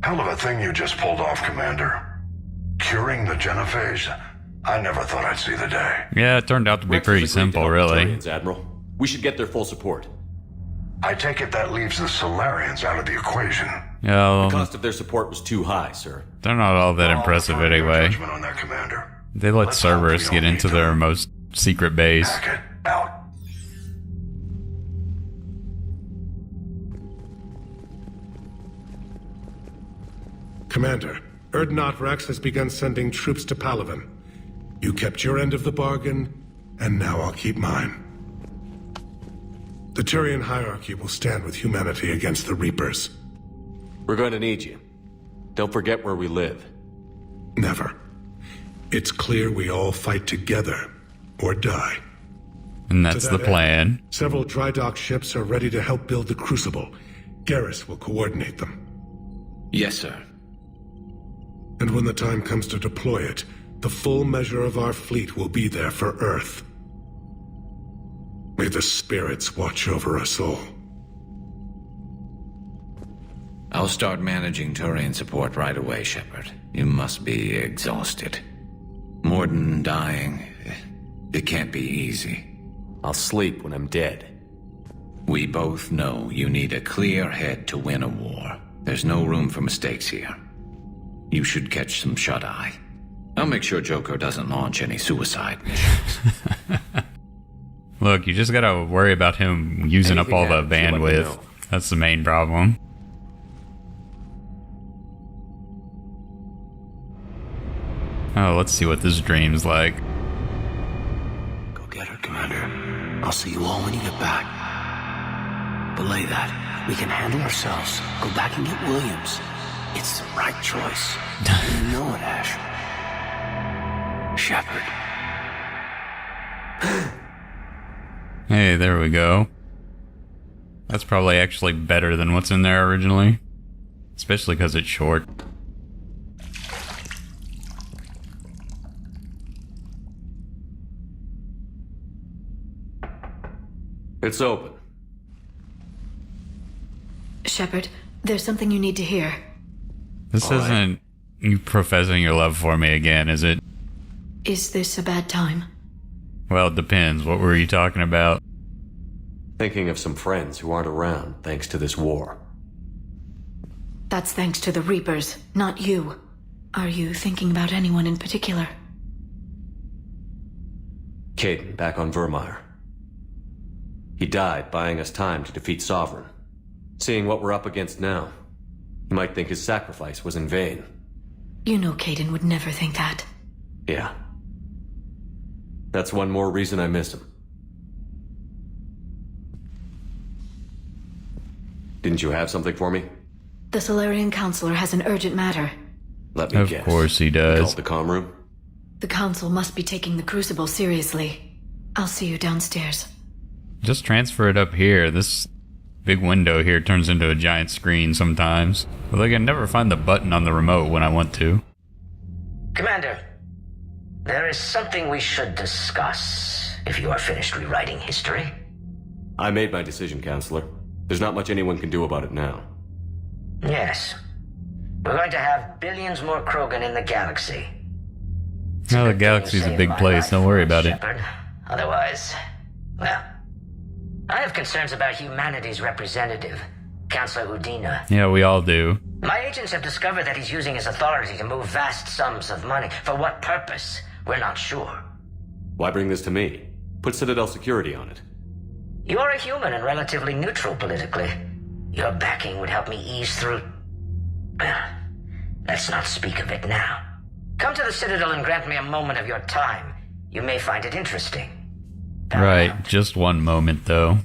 Hell of a thing you just pulled off, Commander. Curing the genophage? I never thought I'd see the day. Yeah, it turned out to be pretty simple, really. Admiral. We should get their full support. I take it that leaves the Salarians out of the equation. Yeah, The cost of their support was too high, sir. they're not all that impressive anyway. Judgment on that, Commander. They let Let's hope Cerberus we get don't into need their them. most secret base. Hackett, out. Commander, Erdnot Rex has begun sending troops to Palaven. You kept your end of the bargain, and now I'll keep mine. The Turian hierarchy will stand with humanity against the Reapers. We're going to need you. Don't forget where we live. Never. It's clear we all fight together, or die. And that's To the that plan. end, several dry dock ships are ready to help build the Crucible. Garrus will coordinate them. Yes, sir. And when the time comes to deploy it, the full measure of our fleet will be there for Earth. May the spirits watch over us all. I'll start managing Turian support right away, Shepard. You must be exhausted. Morden dying, it can't be easy. I'll sleep when I'm dead. We both know you need a clear head to win a war. There's no room for mistakes here. You should catch some shut-eye. I'll make sure Joker doesn't launch any suicide missions. Look, you just gotta worry about him using up Anything all the happens, you let me bandwidth. know. That's the main problem. Oh, let's see what this dream's like. Go get her, Commander. I'll see you all when you get back. Belay that. We can handle ourselves. Go back and get Williams. It's the right choice. You know it, Ash. Shepard. Hey, there we go. That's probably actually better than what's in there originally. Especially because it's short. It's open. Shepard, there's something you need to hear. This isn't you professing your love for me again, is it? Is this a bad time? Well, it depends. What were you talking about? Thinking of some friends who aren't around thanks to this war. That's thanks to the Reapers, not you. Are you thinking about anyone in particular? Caden, back on Vermeer. He died buying us time to defeat Sovereign. Seeing what we're up against now, you might think his sacrifice was in vain. You know Caden would never think that. Yeah. That's one more reason I miss him. Didn't you have something for me? The Salarian Councilor has an urgent matter. Let me Of guess. course he You does. called the comm room? The Council must be taking the Crucible seriously. I'll see you downstairs. Just transfer it up here. This big window here turns into a giant screen sometimes. But I can never find the button on the remote when I want to. Commander, there is something we should discuss if you are finished rewriting history. I made my decision, Counselor. There's not much anyone can do about it now. Yes. We're going to have billions more Krogan in the galaxy. Well, the galaxy's a big place. Don't worry about it. Shepard. Otherwise, well, I have concerns about humanity's representative, Councilor Udina. Yeah, we all do. My agents have discovered that he's using his authority to move vast sums of money. For what purpose? We're not sure. Why bring this to me? Put Citadel security on it. You're a human and relatively neutral politically. Your backing would help me ease through... Well, let's not speak of it now. Come to the Citadel and grant me a moment of your time. You may find it interesting. Right, just one moment though.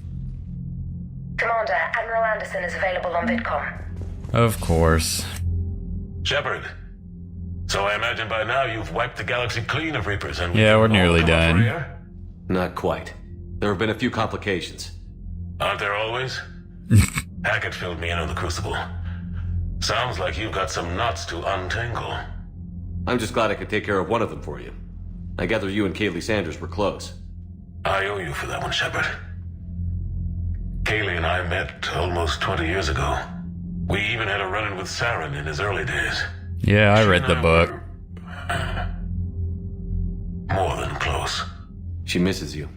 Commander, Admiral Anderson is available on VidCom. Of course. Shepard. So I imagine by now you've wiped the galaxy clean of Reapers and... Yeah, we're all nearly come up done. for air? Not quite. There have been a few complications. Aren't there always? Hackett filled me in on the Crucible. Sounds like you've got some knots to untangle. I'm just glad I could take care of one of them for you. I gather you and Kaylee Sanders were close. I owe you for that one, Shepard. Kaylee and I met almost 20 years ago. We even had a run-in with Saren in his early days. Yeah, I read the book. More than close. She misses you.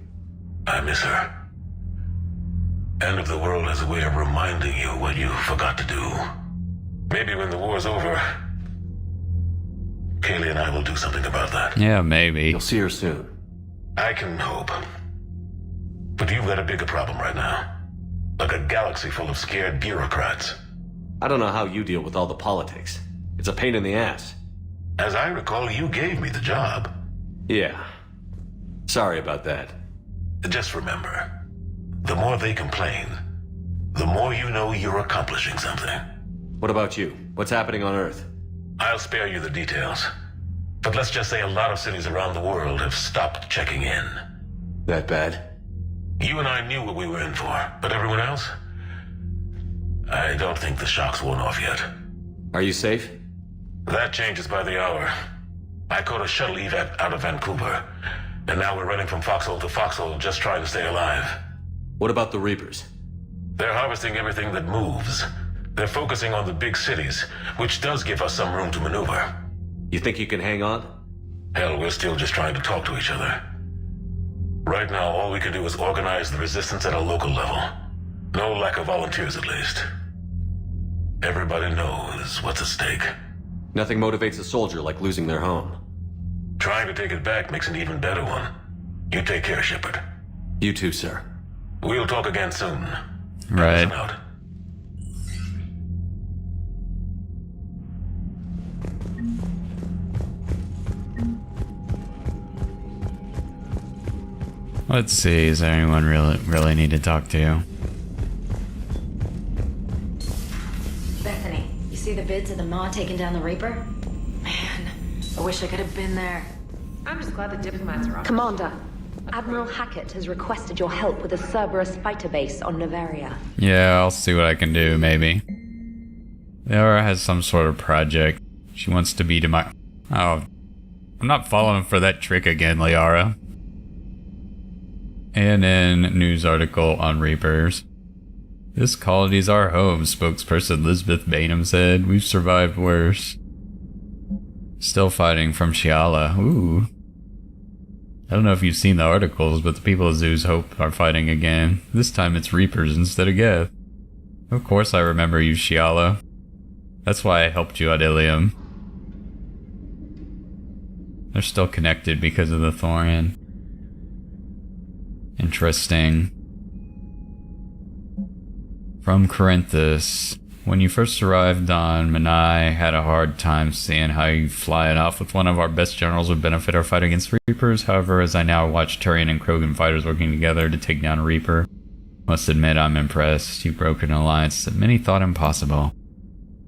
I miss her. End of the world has a way of reminding you what you forgot to do. Maybe when the war's over, Kaylee and I will do something about that. Yeah, maybe. You'll see her soon. I can hope. But you've got a bigger problem right now. Like a galaxy full of scared bureaucrats. I don't know how you deal with all the politics. It's a pain in the ass. As I recall, you gave me the job. Yeah. Sorry about that. Just remember, the more they complain, the more you know you're accomplishing something. What about you? What's happening on Earth? I'll spare you the details. But let's just say a lot of cities around the world have stopped checking in. That bad? You and I knew what we were in for, but everyone else? I don't think the shock's worn off yet. Are you safe? That changes by the hour. I caught a shuttle evac out of Vancouver, and now we're running from foxhole to foxhole just trying to stay alive. What about the Reapers? They're harvesting everything that moves. They're focusing on the big cities, which does give us some room to maneuver. You think you can hang on? Hell, we're still just trying to talk to each other. Right now, all we can do is organize the resistance at a local level. No lack of volunteers, at least. Everybody knows what's at stake. Nothing motivates a soldier like losing their home. Trying to take it back makes an even better one. You take care, Shepard. You too, sir. We'll talk again soon. Right. Out. Let's see, is there anyone really need to talk to? Bethany, you see the vids of the Maw taking down the Reaper? Man, I wish I could have been there. I'm just glad the diplomats are off. Commander, Admiral Hackett has requested your help with a Cerberus fighter base on Novaria. Yeah, I'll see what I can do, maybe. Liara has some sort of project. She wants to be Oh, I'm not falling for that trick again, Liara. ANN news article on Reapers. This colony's our home, spokesperson Lisbeth Bainham said. We've survived worse. Still fighting from Shiala. Ooh. I don't know if you've seen the articles, but the people of Zoo's Hope are fighting again. This time it's Reapers instead of Geth. Of course I remember you, Shiala. That's why I helped you at Ilium. They're still connected because of the Thorian. Interesting. From Corinthus. When you first arrived on Manai, had a hard time seeing how you flying off with one of our best generals would benefit our fight against Reapers. However, as I now watch Turian and Krogan fighters working together to take down a Reaper, must admit I'm impressed. You've broken an alliance that many thought impossible.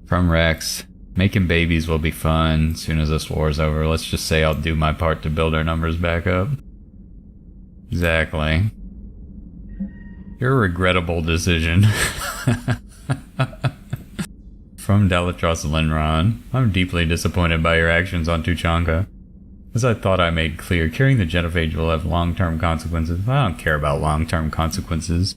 From Rex. Making babies will be fun. Soon as this war's over, let's just say I'll do my part to build our numbers back up. Exactly. Your regrettable decision. From Delatros Linron. I'm deeply disappointed by your actions on Tuchanka. As I thought I made clear, carrying the genophage will have long-term consequences. I don't care about long-term consequences.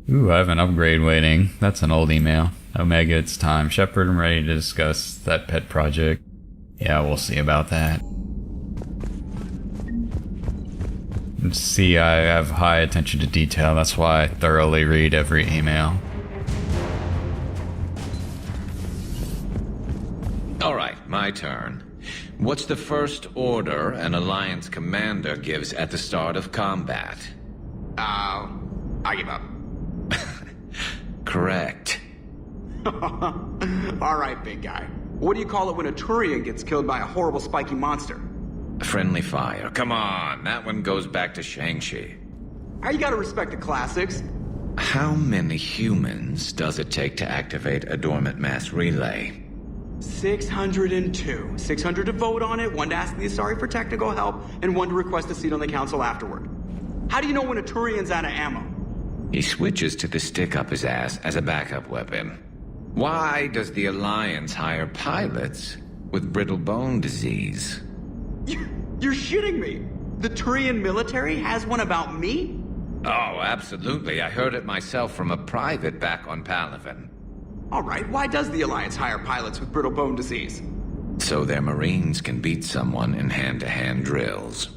Ooh, I have an upgrade waiting. That's an old email. Omega, it's time. Shepard, I'm ready to discuss that pet project. Yeah, we'll see about that. See, I have high attention to detail. That's why I thoroughly read every email. Alright, my turn. What's the first order an Alliance commander gives at the start of combat? I give up. Correct. Alright, big guy. What do you call it when a Turian gets killed by a horrible spiky monster? Friendly fire. Come on, that one goes back to Shang-Chi. You gotta respect the classics. How many humans does it take to activate a dormant mass relay? 602. 600 to vote on it, 1 to ask the Asari for technical help, and 1 to request a seat on the council afterward. How do you know when a Turian's out of ammo? He switches to the stick up his ass as a backup weapon. Why does the Alliance hire pilots with brittle bone disease? You're shitting me! The Turian military has one about me? Oh, absolutely. I heard it myself from a private back on Palaven. Alright, why does the Alliance hire pilots with brittle bone disease? So their Marines can beat someone in hand-to-hand drills.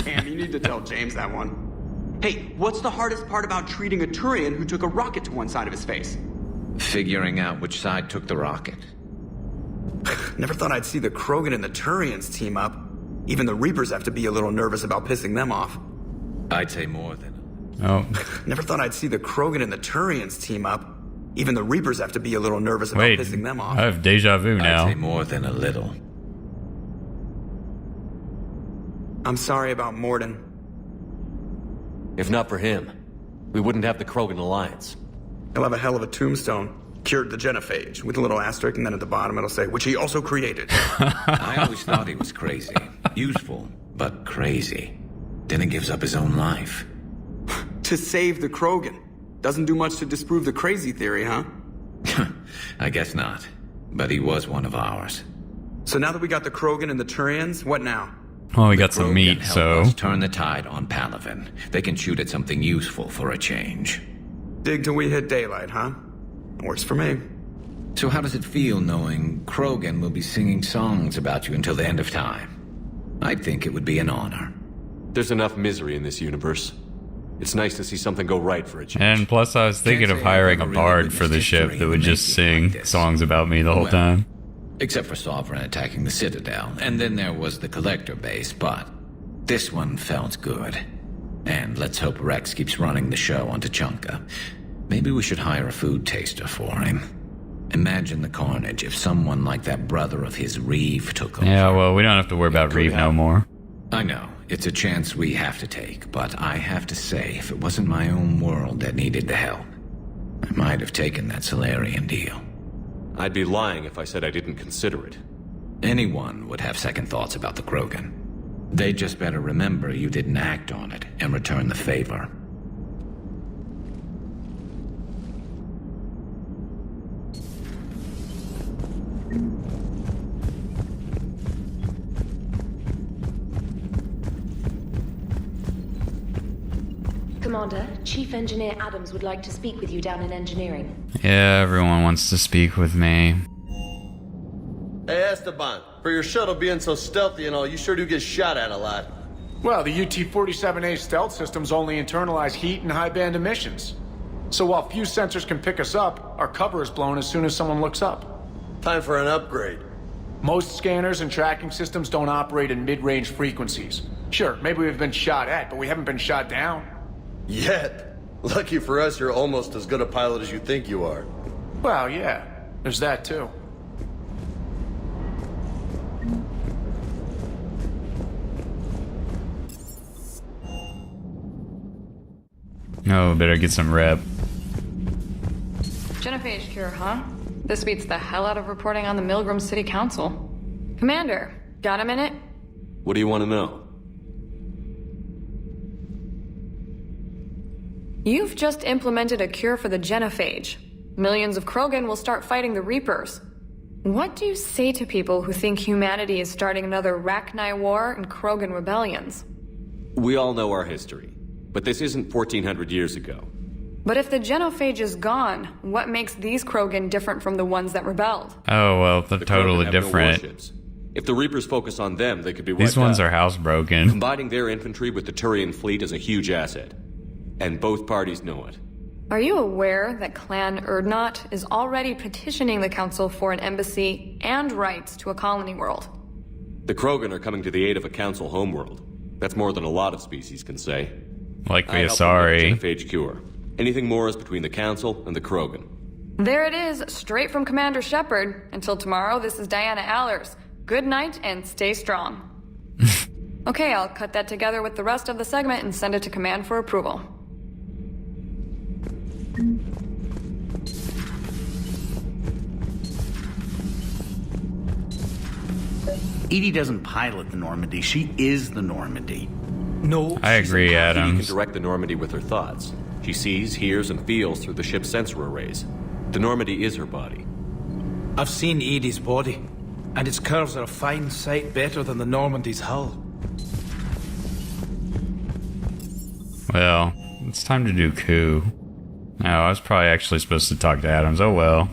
Damn, you need to tell James that one. Hey, what's the hardest part about treating a Turian who took a rocket to one side of his face? Figuring out which side took the rocket. Never thought I'd see the Krogan and the Turians team up. Even the Reapers have to be a little nervous about pissing them off. I'd say more than... Oh. Never thought I'd see the Krogan and the Turians team up. Even the Reapers have to be a little nervous about pissing them off. I have deja vu now. I'd say more than a little. I'm sorry about Morden. If not for him, we wouldn't have the Krogan Alliance. He'll have a hell of a tombstone. Cured the genophage, with a little asterisk, and then at the bottom it'll say, which he also created. I always thought he was crazy. Useful, but crazy. Then he gives up his own life. To save the Krogan. Doesn't do much to disprove the crazy theory, huh? I guess not. But he was one of ours. So now that we got the Krogan and the Turians, what now? Well, we got some meat, help so... us turn the tide on Palaven. They can shoot at something useful for a change. Dig till we hit daylight, huh? Works for me. So how does it feel knowing Krogan will be singing songs about you until the end of time? I think it would be an honor. There's enough misery in this universe. It's nice to see something go right for a change. And plus, I was thinking of hiring a bard for the ship that would just sing songs about me the whole time. Except for Sovereign attacking the Citadel, and then there was the Collector base, but this one felt good. And let's hope Rex keeps running the show on Tuchanka. Maybe we should hire a food taster for him. Imagine the carnage if someone like that brother of his, Reeve, took over. Yeah, well, we don't have to worry about Reeve no more. I know. It's a chance we have to take, but I have to say, if it wasn't my own world that needed the help, I might have taken that Salarian deal. I'd be lying if I said I didn't consider it. Anyone would have second thoughts about the Krogan. They just better remember you didn't act on it and return the favor. Commander, Chief Engineer Adams would like to speak with you down in engineering. Yeah, everyone wants to speak with me. Hey Esteban, for your shuttle being so stealthy and all, you sure do get shot at a lot. Well, the UT-47A stealth systems only internalize heat and high-band emissions. So while few sensors can pick us up, our cover is blown as soon as someone looks up. Time for an upgrade. Most scanners and tracking systems don't operate in mid-range frequencies. Sure, maybe we've been shot at, but we haven't been shot down. Yet. Lucky for us, you're almost as good a pilot as you think you are. Well, yeah. There's that, too. Oh, better get some rep. Genophage cure, huh? This beats the hell out of reporting on the Milgram City Council. Commander, got a minute? What do you want to know? You've just implemented a cure for the genophage. Millions of Krogan will start fighting the Reapers. What do you say to people who think humanity is starting another Rachni War and Krogan rebellions? We all know our history, but this isn't 1400 years ago. But if the genophage is gone, what makes these Krogan different from the ones that rebelled? Oh, well, they're totally Krogan have no different. warships. If the Reapers focus on them, they could be wiped These ones out. are housebroken. Combining their infantry with the Turian fleet is a huge asset. And both parties know it. Are you aware that Clan Urdnot is already petitioning the Council for an embassy and rights to a colony world? The Krogan are coming to the aid of a Council homeworld. That's more than a lot of species can say. Like we are sorry. Genophage cure. Anything more is between the Council and the Krogan. There it is, straight from Commander Shepard. Until tomorrow, this is Diana Allers. Good night and stay strong. Okay, I'll cut that together with the rest of the segment and send it to Command for approval. Edie doesn't pilot the Normandy, she is the Normandy. No, I agree, Adams. She can direct the Normandy with her thoughts. She sees, hears, and feels through the ship's sensor arrays. The Normandy is her body. I've seen Edie's body, and its curves are a fine sight better than the Normandy's hull. Well, it's time to do coup. Oh, I was probably actually supposed to talk to Adams. Oh well.